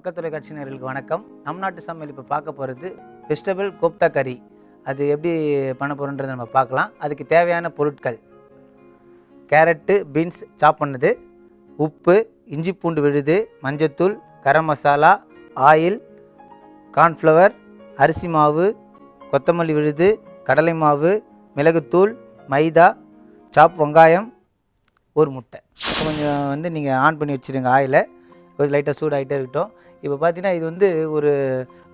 மக்கள் தொலைக்காட்சி நேயர்களுக்கு வணக்கம். நம் நாட்டு சமையல் இப்போ பார்க்க போகிறது வெஜிடபிள் கோப்தா கறி. அது எப்படி பண்ண போகிறோன்றதை நம்ம பார்க்கலாம். அதுக்கு தேவையான பொருட்கள்: கேரட்டு, பீன்ஸ் சாப் பண்ணது, உப்பு, இஞ்சி பூண்டு விழுது, மஞ்சத்தூள், கரம் மசாலா, ஆயில், கார்ன்ஃப்ளவர், அரிசி மாவு, கொத்தமல்லி விழுது, கடலை மாவு, மிளகுத்தூள், மைதா, சாப் வெங்காயம், ஒரு முட்டை. கொஞ்சம் நீங்கள் ஆன் பண்ணி வச்சுருங்க. ஆயிலை கொஞ்சம் லைட்டாக சூடாகிட்டே இருக்கட்டும். இப்போ பார்த்தீங்கன்னா இது ஒரு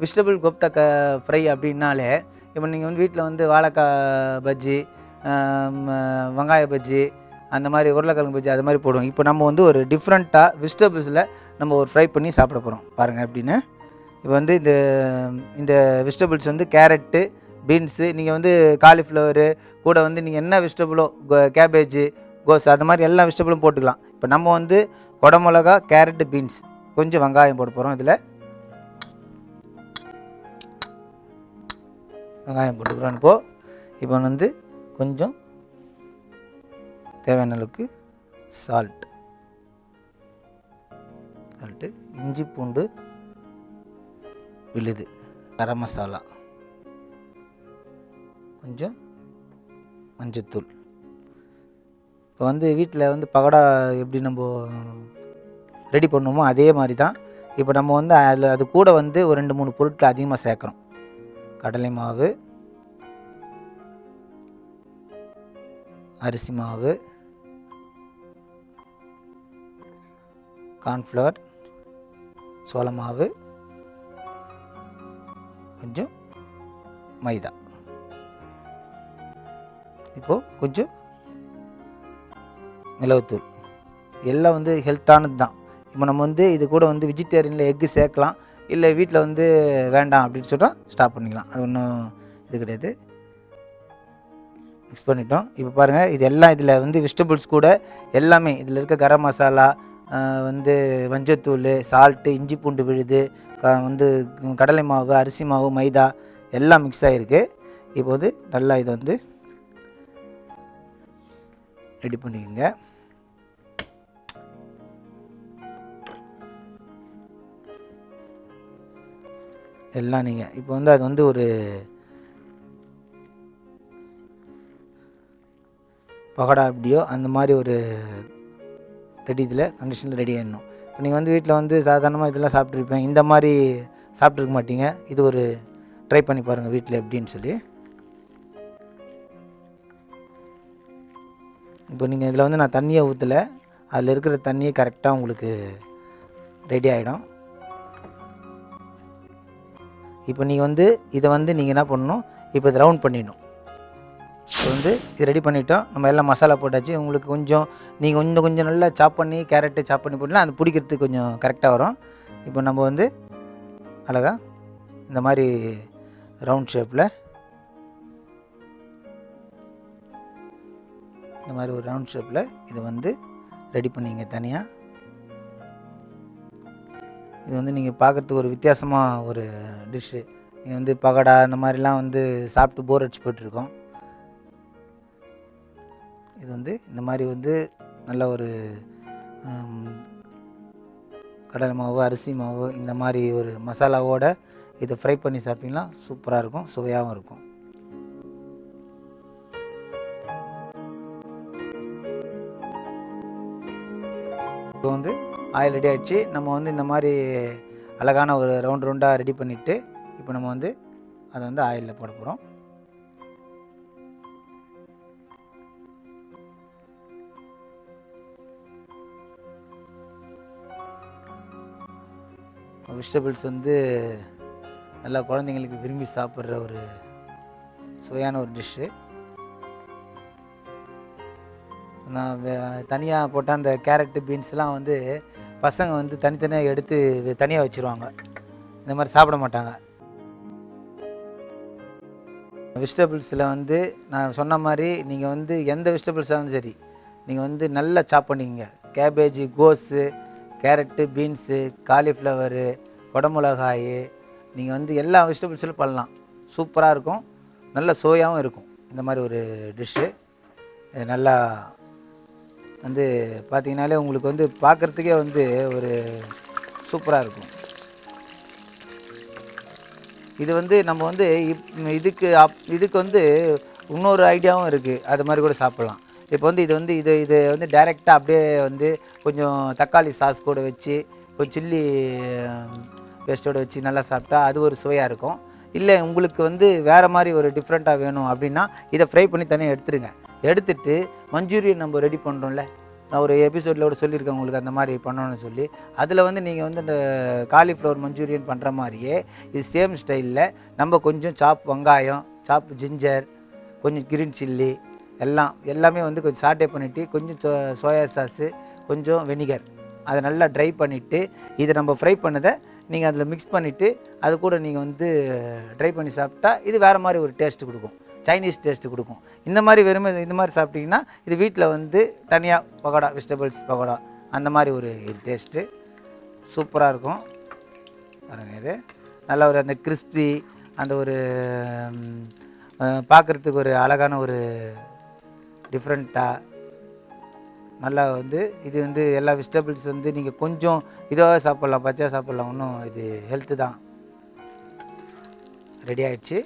வெஜிடபிள் கோப்தா ஃப்ரை அப்படின்னாலே, இப்போ நீங்கள் வீட்டில் வாழைக்காய் பஜ்ஜி, வெங்காய பஜ்ஜி, அந்த மாதிரி உருளைக்கிழங்கு பஜ்ஜி அது மாதிரி போடுவோம். இப்போ நம்ம ஒரு டிஃப்ரெண்ட்டாக வெஜிடபிள்ஸில் நம்ம ஒரு ஃப்ரை பண்ணி சாப்பிட போகிறோம். பாருங்கள் எப்படின்னு. இப்போ இந்த வெஜிடபிள்ஸ் கேரட்டு, பீன்ஸு, நீங்கள் காலிஃப்ளவரு கூட நீங்கள் என்ன வெஜிடபிளோ கேபேஜு, கோஸ் அது மாதிரி எல்லா வெஜிடபிளும் போட்டுக்கலாம். இப்போ நம்ம குடமிளகா, கேரட்டு, பீன்ஸ், கொஞ்சம் வெங்காயம் போட போகிறோம். இதில் வெங்காயம் போட்டுக்கிறோம். இப்போ கொஞ்சம் தேவையான அளவுக்கு சால்ட்டு, இஞ்சி பூண்டு விழுது, கரம் மசாலா, கொஞ்சம் மஞ்சத்தூள். இப்போ வீட்டில் பகோடா எப்படி நம்ம ரெடி பண்ணுவோமோ அதே மாதிரி தான். இப்போ நம்ம அதில் அது கூட ஒரு 2-3 பொருட்கள் அதிகமாக சேர்க்குறோம். கடலை மாவு, அரிசி மாவு, கார்ன்ஃப்ளவர், சோள மாவு, கொஞ்சம் மைதா, இப்போது கொஞ்சம் மிளகுத்தூள். எல்லாம் ஹெல்த்தானது தான். இப்போ நம்ம இது கூட வெஜிடேரியனில் எக்கு சேர்க்கலாம், இல்லை வீட்டில் வேண்டாம் அப்படின்னு சொல்லிட்டோம் ஸ்டாப் பண்ணிக்கலாம். அது ஒன்றும் இது கிடையாது. மிக்ஸ் பண்ணிட்டோம். இப்போ பாருங்கள், இது எல்லாம் இதில் வெஜிடபிள்ஸ் கூட எல்லாமே இதில் இருக்க கரம் மசாலா, மஞ்சத்தூள், சால்ட்டு, இஞ்சி பூண்டு விழுது, கடலை மாவு, அரிசி மாவு, மைதா எல்லாம் மிக்ஸ் ஆகிருக்கு. இப்போது நல்லா இதை ரெடி பண்ணிக்கோங்க. எல்லாம் நீங்கள் இப்போ அது ஒரு பகோடா எப்படியோ அந்த மாதிரி ஒரு இதில் கண்டிஷனில் ரெடி ஆகிடணும். இப்போ நீங்கள் வீட்டில் சாதாரணமாக இதெல்லாம் சாப்பிட்ருப்பீங்க, இந்த மாதிரி சாப்பிட்ருக்க மாட்டீங்க. இது ஒரு ட்ரை பண்ணி பாருங்கள் வீட்டில் எப்படின்னு சொல்லி. இப்போ நீங்கள் இதில் நான் தண்ணியை ஊற்றலை, அதில் இருக்கிற தண்ணியை கரெக்டாக உங்களுக்கு ரெடி ஆகிடும். இப்போ நீங்கள் இதை நீங்கள் என்ன பண்ணணும், இப்போ இது ரவுண்ட் பண்ணிடணும். இப்போ இது ரெடி பண்ணிட்டோம். நம்ம எல்லாம் மசாலா போட்டாச்சு. உங்களுக்கு நீங்கள் கொஞ்சம் நல்லா சாப் பண்ணி கேரட்டு சாப் பண்ணி போட்டிங்கன்னா அது பிடிக்கிறதுக்கு கொஞ்சம் கரெக்டாக வரும். இப்போ நம்ம அழகாக இந்த மாதிரி ரவுண்ட் ஷேப்பில், இந்த மாதிரி ஒரு ரவுண்ட் ஷேப்பில் இதை ரெடி பண்ணிங்க தனியாக. இது நீங்கள் பார்க்குறதுக்கு ஒரு வித்தியாசமாக ஒரு டிஷ்ஷு. நீங்கள் பகோடா இந்த மாதிரிலாம் சாப்பிட்டு போர் அடிச்சு போய்ட்டுருக்கோம். இது இந்த மாதிரி நல்ல ஒரு கடலை மாவு, அரிசி மாவு, இந்த மாதிரி ஒரு மசாலாவோடு இதை ஃப்ரை பண்ணி சாப்பிட்டிங்கன்னா சூப்பராக இருக்கும், சுவையாகவும் இருக்கும். இப்போ ஆயில் ரெடி ஆகிடுச்சு. நம்ம இந்த மாதிரி அழகான ஒரு ரவுண்டாக ரெடி பண்ணிவிட்டு இப்போ நம்ம அதை ஆயிலில் போட போகிறோம். வெஜிடபிள்ஸ் நல்லா குழந்தைங்களுக்கு விரும்பி சாப்பிட்ற ஒரு சுவையான ஒரு டிஷ்ஷு. நான் தனியாக போட்டால் அந்த கேரட்டு, பீன்ஸ்லாம் பசங்க தனித்தனியாக எடுத்து தனியாக வச்சுருவாங்க. இந்த மாதிரி சாப்பிட மாட்டாங்க. வெஜிடபிள்ஸில் நான் சொன்ன மாதிரி நீங்கள் எந்த வெஜிடபிள்ஸாக இருந்தாலும் சரி, நீங்கள் நல்லா சாப் பண்ணிக்கங்க. கேபேஜு, கோஸு, கேரட்டு, பீன்ஸு, காலிஃப்ளவரு, குடமிளகாய், நீங்கள் எல்லா வெஜிடபிள்ஸிலும் பண்ணலாம். சூப்பராக இருக்கும், நல்ல சுவையாகவும் இருக்கும் இந்த மாதிரி ஒரு டிஷ்ஷு. நல்லா பார்த்திங்கனாலே உங்களுக்கு பார்க்குறதுக்கே ஒரு சூப்பராக இருக்கும். இது வந்து நம்ம வந்து இதுக்கு வந்து இன்னொரு ஐடியாவும் இருக்குது. அது மாதிரி கூட சாப்பிட்லாம். இப்போ வந்து இது வந்து டைரெக்டாக அப்படியே வந்து கொஞ்சம் தக்காளி சாஸ் கூட வச்சு கொஞ்சம் சில்லி பேஸ்ட்டோடு வச்சு நல்லா சாப்பிட்டா அது ஒரு சுவையாக இருக்கும். இல்லை உங்களுக்கு வந்து வேறு மாதிரி ஒரு டிஃப்ரெண்ட்டாக வேணும் அப்படின்னா இதை ஃப்ரை பண்ணி தனியாக எடுத்துருங்க. எடுத்துட்டு மஞ்சூரியன் நம்ம ரெடி பண்ணுறோம்ல, நான் ஒரு எபிசோடில் கூட சொல்லியிருக்கேன் உங்களுக்கு அந்த மாதிரி பண்ணணும்னு சொல்லி. அதில் வந்து நீங்கள் வந்து அந்த காலிஃப்ளவர் மஞ்சூரியன் பண்ணுற மாதிரியே இது சேம் ஸ்டைலில் நம்ம கொஞ்சம் வெங்காயம், ஜிஞ்சர், கொஞ்சம் கிரீன் சில்லி எல்லாமே வந்து கொஞ்சம் சாட்டே பண்ணிவிட்டு கொஞ்சம் சோயா சாஸு, கொஞ்சம் வெனிகர் அதை நல்லா ட்ரை பண்ணிவிட்டு இதை நம்ம ஃப்ரை பண்ணதை நீங்கள் அதில் மிக்ஸ் பண்ணிவிட்டு அது கூட நீங்கள் வந்து ட்ரை பண்ணி சாப்பிட்டா இது வேறு மாதிரி ஒரு டேஸ்ட்டு கொடுக்கும். சைனீஸ் டேஸ்ட்டு கொடுக்கும். இந்த மாதிரி இந்த மாதிரி சாப்பிட்டிங்கன்னா இது வீட்டில் வந்து தனியாக பகோடா, வெஜிடபிள்ஸ் பகோடா அந்த மாதிரி ஒரு டேஸ்ட்டு சூப்பராக இருக்கும். பாருங்கள், இது நல்லா ஒரு அந்த கிறிஸ்பி, அந்த ஒரு பார்க்குறதுக்கு ஒரு அழகான ஒரு டிஃப்ரெண்ட்டாக நல்லா வந்து இது வந்து எல்லா வெஜிடபிள்ஸ் வந்து நீங்கள் கொஞ்சம் இதுவாக சாப்பிட்லாம், பச்சையாக சாப்பிட்லாம். ஒன்றும் இது ஹெல்த்து தான். ரெடி ஆகிடுச்சு.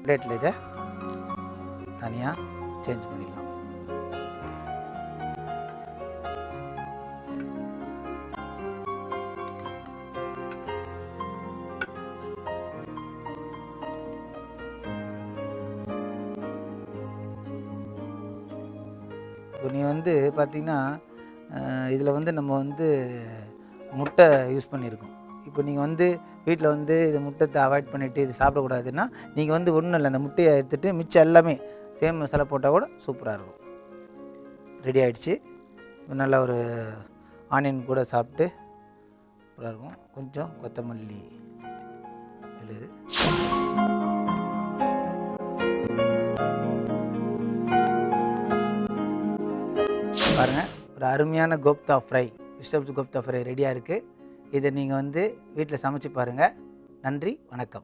பிளேட்டில் இதை தனியாக சேஞ்ச் பண்ணிக்கலாம். இப்போ நீ வந்து பார்த்திங்கன்னா இதில் வந்து நம்ம வந்து முட்டை யூஸ் பண்ணியிருக்கோம். இப்போ நீங்கள் வந்து வீட்டில் வந்து இது முட்டை அவாய்ட் பண்ணிவிட்டு இது சாப்பிடக்கூடாதுன்னா நீங்கள் வந்து ஒன்றும் இல்லை, அந்த முட்டையை எடுத்துகிட்டு மிச்சம் எல்லாமே சேம் மசாலா போட்டால் கூட சூப்பராக இருக்கும். ரெடி ஆகிடுச்சு. நல்லா ஒரு ஆனியன் கூட சாப்பிட்டு சூப்பராக இருக்கும். கொஞ்சம் கொத்தமல்லி எழுது. பாருங்கள், ஒரு அருமையான kofta fry, vegetables kofta fry ரெடியாக இருக்குது. இதை நீங்கள் வந்து வீட்டில் சமைச்சு பாருங்கள். நன்றி, வணக்கம்.